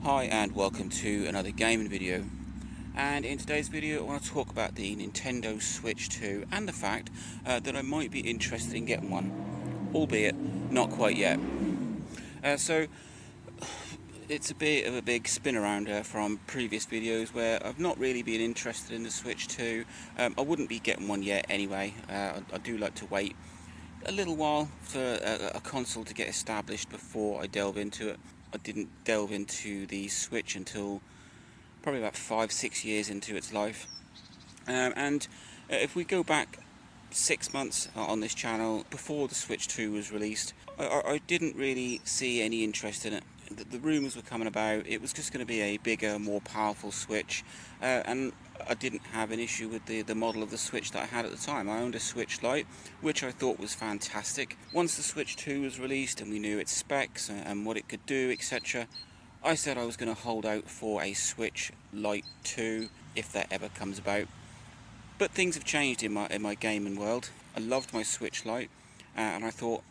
Hi and welcome to another gaming video, and in today's video I want to talk about the Nintendo Switch 2 and the fact that I might be interested in getting one, albeit not quite yet. So it's a bit of a big spin around from previous videos where I've not really been interested in the Switch 2. I wouldn't be getting one yet anyway. I do like to wait a little while for a console to get established before I delve into it. I didn't delve into the Switch until probably about 5-6 years into its life. And if we go back 6 months on this channel, before the Switch 2 was released, I didn't really see any interest in it. The rumours were coming about, it was just going to be a bigger, more powerful Switch, and I didn't have an issue with the model of the Switch that I had at the time. I owned a Switch Lite, which I thought was fantastic. Once the Switch 2 was released and we knew its specs and what it could do, etc., I said I was going to hold out for a Switch Lite 2 if that ever comes about. But things have changed in my gaming world. I loved my Switch Lite, and I thought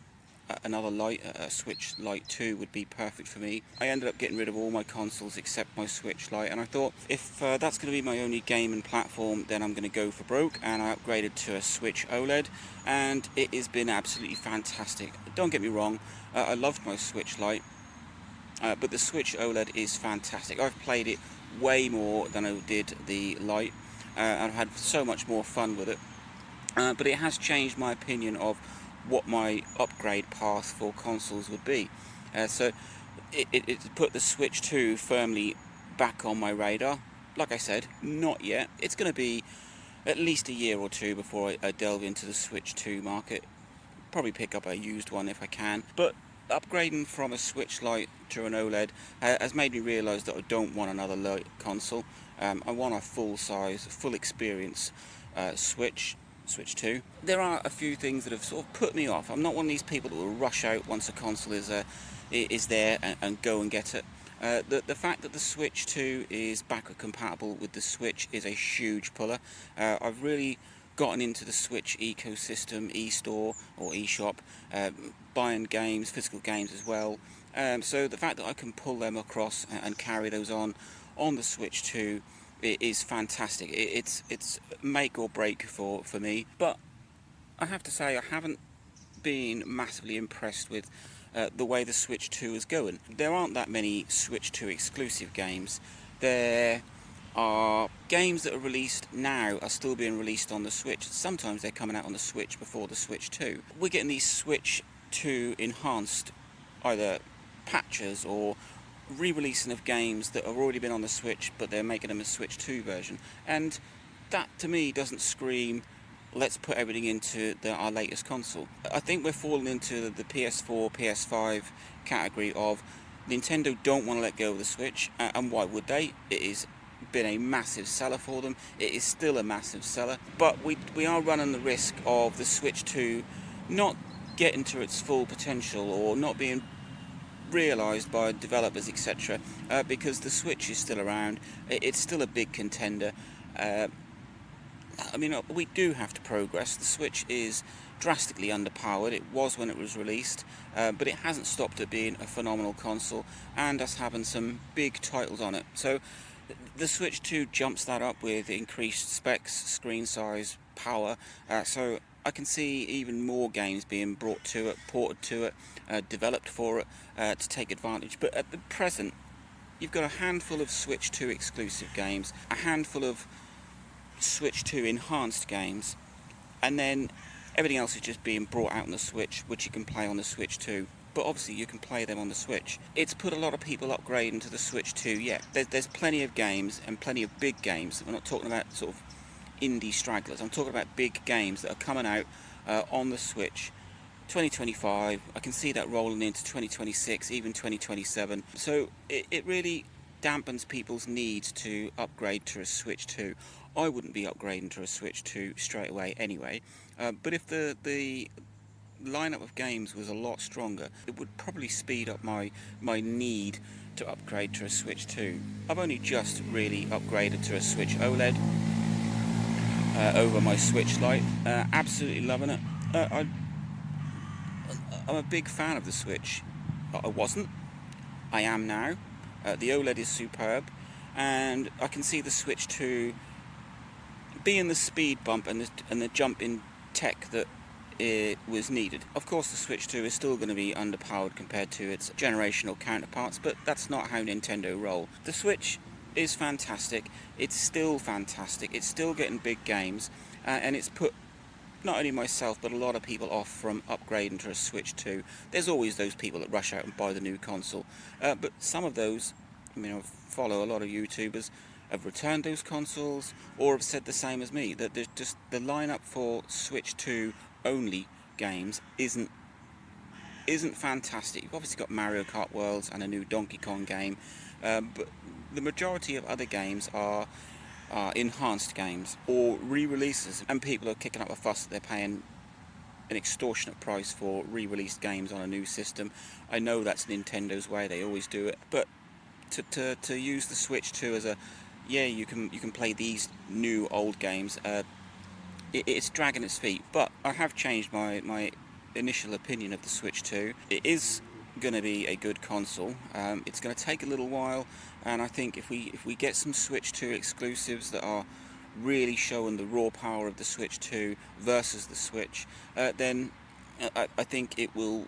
another Lite, a Switch Lite 2 would be perfect for me. I ended up getting rid of all my consoles except my Switch Lite, and I thought if that's going to be my only gaming platform, then I'm going to go for broke, and I upgraded to a Switch OLED, and it has been absolutely fantastic. Don't get me wrong, I loved my Switch Lite, but the Switch OLED is fantastic. I've played it way more than I did the Lite, and I've had so much more fun with it, but it has changed my opinion of what my upgrade path for consoles would be. So it put the Switch 2 firmly back on my radar. Like I said, not yet. It's going to be at least a year or two before I delve into the Switch 2 market. Probably pick up a used one if I can. But upgrading from a Switch Lite to an OLED has made me realise that I don't want another Lite console. I want a full-size, full experience Switch 2. There are a few things that have sort of put me off. I'm not one of these people that will rush out once a console is there and go and get it. The fact that the Switch 2 is backward compatible with the Switch is a huge puller. I've really gotten into the Switch ecosystem, e-store or eShop, buying games, physical games as well. So the fact that I can pull them across and carry those on the Switch 2 is fantastic. It's make or break for me. But I have to say I haven't been massively impressed with the way the Switch 2 is going. There aren't that many Switch 2 exclusive games. There are games that are released now are still being released on the Switch. Sometimes they're coming out on the Switch before the Switch 2. We're getting these Switch 2 enhanced either patches or re-releasing of games that have already been on the Switch, but they're making them a Switch 2 version, and that to me doesn't scream let's put everything into our latest console. I think we're falling into the PS4, PS5 category of Nintendo don't want to let go of the Switch, and why would they? It has been a massive seller for them. It is still a massive seller, but we are running the risk of the Switch 2 not getting to its full potential or not being realised by developers, etc., because the Switch is still around. It's still a big contender. I mean, we do have to progress. The Switch is drastically underpowered. It was when it was released, but it hasn't stopped it being a phenomenal console and us having some big titles on it. So the Switch 2 jumps that up with increased specs, screen size, power, so I can see even more games being brought to it, ported to it, developed for it, to take advantage. But at the present, you've got a handful of Switch 2 exclusive games, a handful of Switch 2 enhanced games, and then everything else is just being brought out on the Switch, which you can play on the Switch 2. But obviously you can play them on the Switch. It's put a lot of people upgrading to the Switch 2, yeah. There's plenty of games, and plenty of big games. We're not talking about sort of indie stragglers. I'm talking about big games that are coming out on the Switch. 2025, I can see that rolling into 2026, even 2027. So it really dampens people's needs to upgrade to a Switch 2. I wouldn't be upgrading to a Switch 2 straight away anyway, but if the lineup of games was a lot stronger, it would probably speed up my need to upgrade to a Switch 2. I've only just really upgraded to a Switch OLED over my Switch Lite. Absolutely loving it. I'm a big fan of the Switch. I wasn't. I am now. The OLED is superb, and I can see the Switch 2 being the speed bump and the jump in tech that it was needed. Of course, the Switch 2 is still going to be underpowered compared to its generational counterparts, but that's not how Nintendo roll. The Switch is fantastic. It's still fantastic. It's still getting big games, and it's put not only myself but a lot of people off from upgrading to a Switch 2. There's always those people that rush out and buy the new console, but some of those, I follow a lot of YouTubers, have returned those consoles or have said the same as me, that there's just the lineup for Switch 2 only games isn't fantastic. You've obviously got Mario Kart Worlds and a new Donkey Kong game, but the majority of other games are enhanced games or re-releases, and people are kicking up a fuss that they're paying an extortionate price for re-released games on a new system. I know that's Nintendo's way; they always do it. But to use the Switch 2 as a you can play these new old games. It's dragging its feet. But I have changed my initial opinion of the Switch 2. It is going to be a good console. It's going to take a little while, and I think if we get some Switch 2 exclusives that are really showing the raw power of the Switch 2 versus the Switch, then I think it will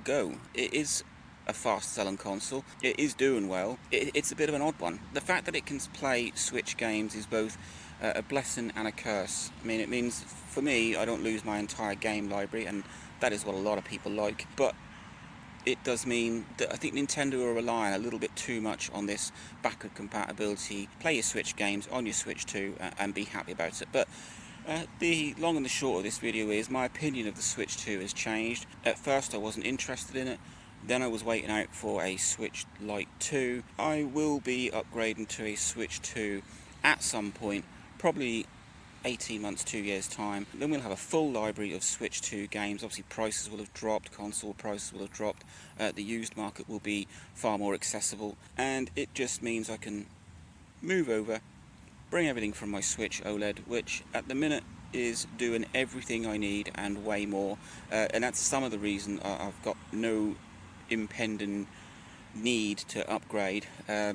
go. It is a fast-selling console. It is doing well. It's a bit of an odd one. The fact that it can play Switch games is both a blessing and a curse. It means, for me, I don't lose my entire game library, and that is what a lot of people like. But it does mean that I think Nintendo are relying a little bit too much on this backward compatibility. Play your Switch games on your Switch 2 and be happy about it. But the long and the short of this video is my opinion of the Switch 2 has changed. At first I wasn't interested in it. Then I was waiting out for a Switch Lite 2. I will be upgrading to a Switch 2 at some point, probably 18 months, 2 years time. Then we'll have a full library of Switch 2 games. Obviously prices will have dropped, console prices will have dropped, the used market will be far more accessible, and it just means I can move over, bring everything from my Switch OLED, which at the minute is doing everything I need and way more, and that's some of the reason I've got no impending need to upgrade,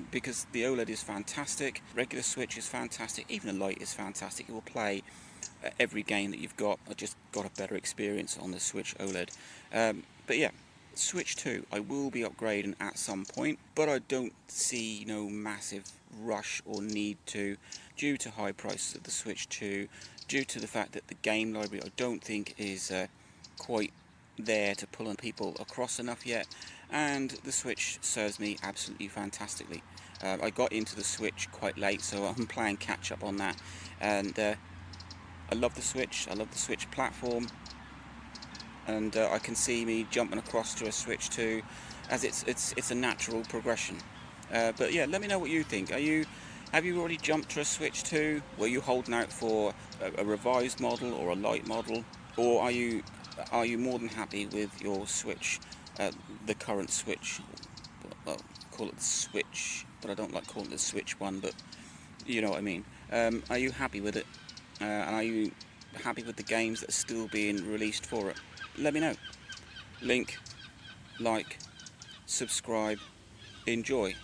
because the OLED is fantastic, regular Switch is fantastic, even a Lite is fantastic. It will play every game that you've got. I just got a better experience on the Switch OLED. But yeah, Switch 2 I will be upgrading at some point, but I don't see no massive rush or need to, due to high prices of the Switch 2, due to the fact that the game library I don't think is quite there to pull on people across enough yet, and the Switch serves me absolutely fantastically. I got into the Switch quite late, so I'm playing catch up on that, and I love the Switch. I love the Switch platform, and I can see me jumping across to a Switch 2 as it's a natural progression. But yeah, let me know what you think. Have you already jumped to a Switch 2? Were you holding out for a revised model or a light model, or are you more than happy with your Switch, the current Switch? Well, call it the Switch, but I don't like calling it the Switch one, but you know what I mean. Are you happy with it? And are you happy with the games that are still being released for it? Let me know. Link, like, subscribe, enjoy.